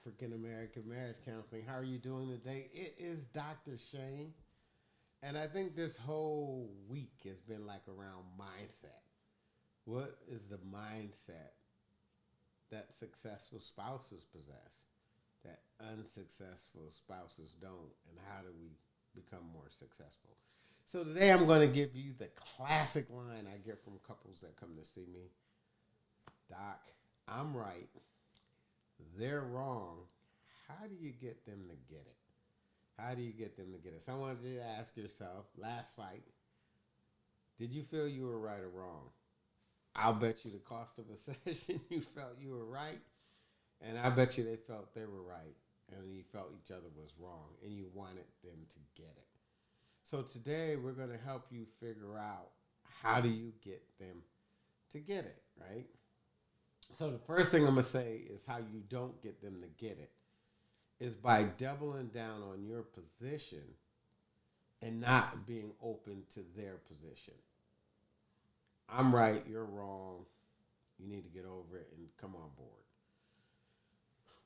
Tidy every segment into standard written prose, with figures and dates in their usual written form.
African American Marriage Counseling. How are you doing today? It is Dr. Shane. And I think this whole week has been like around mindset. What is the mindset that successful spouses possess that unsuccessful spouses don't? And how do we become more successful? So today I'm going to give you the classic line I get from couples that come to see me. Doc, I'm right. They're wrong. How do you get them to get it? How do you get them to get it? So I wanted you to ask yourself, last fight, did you feel you were right or wrong? I'll bet you the cost of a session you felt you were right, and I bet you they felt they were right, and you felt each other was wrong, and you wanted them to get it. So today we're going to help you figure out how do you get them to get it, right? So the first thing I'm going to say is how you don't get them to get it is by doubling down on your position and not being open to their position. I'm right, you're wrong. You need to get over it and come on board.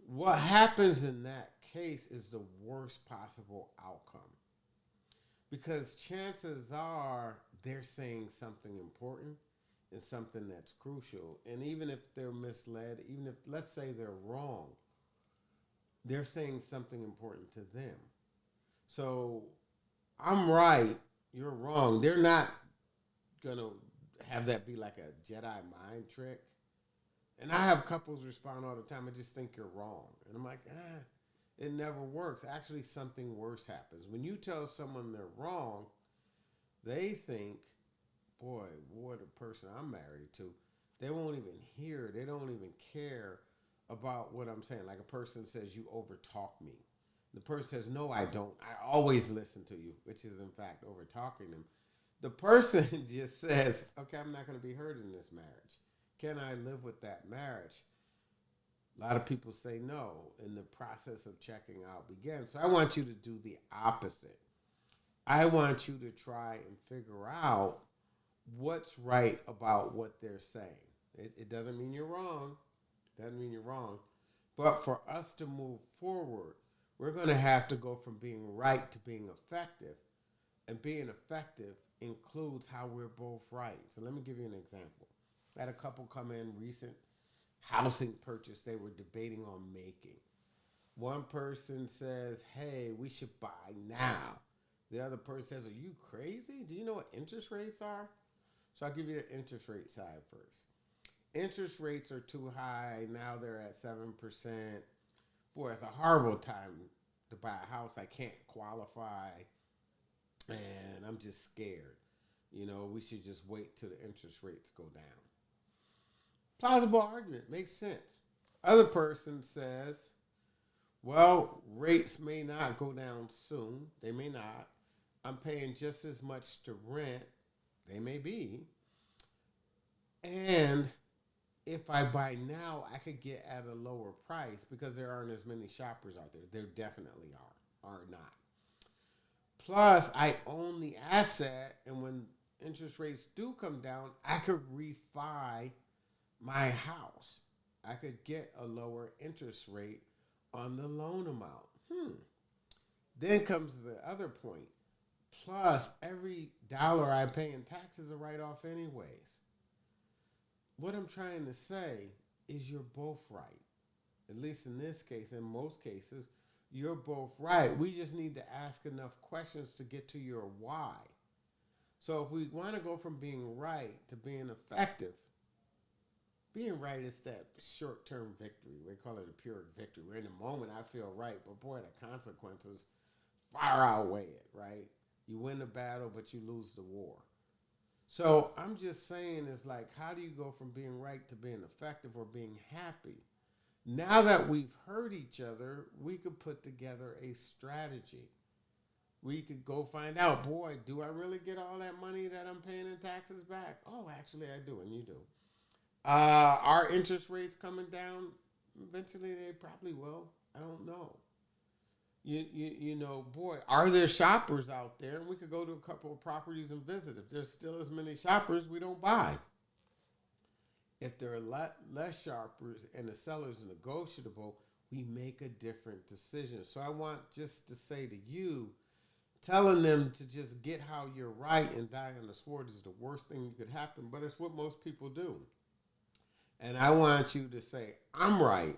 What happens in that case is the worst possible outcome because chances are they're saying something important and something that's crucial. And even if they're misled, even if, let's say they're wrong, they're saying something important to them. So I'm right, you're wrong. They're not going to have that be like a Jedi mind trick. And I have couples respond all the time, I just think you're wrong. And I'm like, it never works. Actually, something worse happens. When you tell someone they're wrong, they think, boy, what a person I'm married to. They won't even hear, they don't even care about what I'm saying. Like a person says, you overtalk me. The person says, no, I don't. I always listen to you, which is in fact overtalking them. The person just says, okay, I'm not going to be heard in this marriage. Can I live with that marriage? A lot of people say no, and the process of checking out begins. So I want you to do the opposite. I want you to try and figure out what's right about what they're saying. It doesn't mean you're wrong. Doesn't mean you're wrong. But for us to move forward, we're going to have to go from being right to being effective. And being effective includes how we're both right. So let me give you an example. I had a couple come in recent housing purchase they were debating on making. One person says, hey, we should buy now. The other person says, are you crazy? Do you know what interest rates are? So I'll give you the interest rate side first. Interest rates are too high. Now they're at 7%. Boy, it's a horrible time to buy a house. I can't qualify, and I'm just scared. You know, we should just wait till the interest rates go down. Plausible argument. Makes sense. Other person says, well, rates may not go down soon. They may not. I'm paying just as much to rent. They may be. And if I buy now, I could get at a lower price because there aren't as many shoppers out there. There definitely are not. Plus, I own the asset, and when interest rates do come down, I could refi my house. I could get a lower interest rate on the loan amount. Then comes the other point. Plus, every dollar I pay in taxes is a write-off anyways. What I'm trying to say is you're both right. At least in this case, in most cases, you're both right. We just need to ask enough questions to get to your why. So if we want to go from being right to being effective, being right is that short-term victory. We call it a pure victory. Where in the moment I feel right, but boy, the consequences far outweigh it, right? You win the battle, but you lose the war. So I'm just saying is like, how do you go from being right to being effective or being happy? Now that we've heard each other, we could put together a strategy. We could go find out, boy, do I really get all that money that I'm paying in taxes back? Oh, actually I do, and you do. Are interest rates coming down? Eventually they probably will. I don't know. You know, boy, are there shoppers out there? And we could go to a couple of properties and visit. If there's still as many shoppers, we don't buy. If there are a lot less shoppers and the seller's negotiable, we make a different decision. So I want just to say to you, telling them to just get how you're right and die on the sword is the worst thing that could happen, but it's what most people do. And I want you to say, I'm right,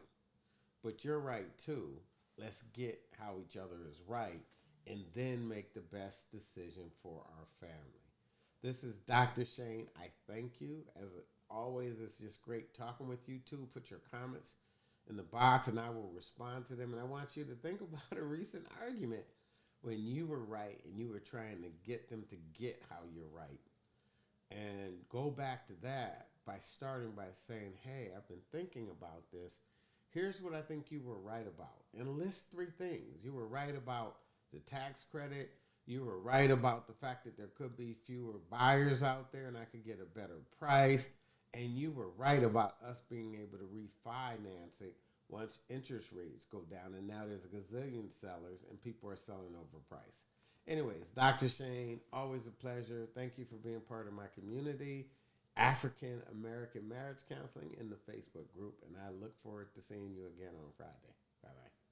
but you're right too. Let's get how each other is right and then make the best decision for our family. This is Dr. Shane. I thank you. As always, it's just great talking with you too. Put your comments in the box and I will respond to them. And I want you to think about a recent argument when you were right and you were trying to get them to get how you're right. And go back to that by starting by saying, hey, I've been thinking about this. Here's what I think you were right about. And list three things. You were right about the tax credit. You were right about the fact that there could be fewer buyers out there and I could get a better price. And you were right about us being able to refinance it once interest rates go down. And now there's a gazillion sellers and people are selling overpriced. Anyways, Dr. Shane, always a pleasure. Thank you for being part of my community, African American Marriage Counseling in the Facebook group. And I look forward to seeing you again on Friday. Bye-bye.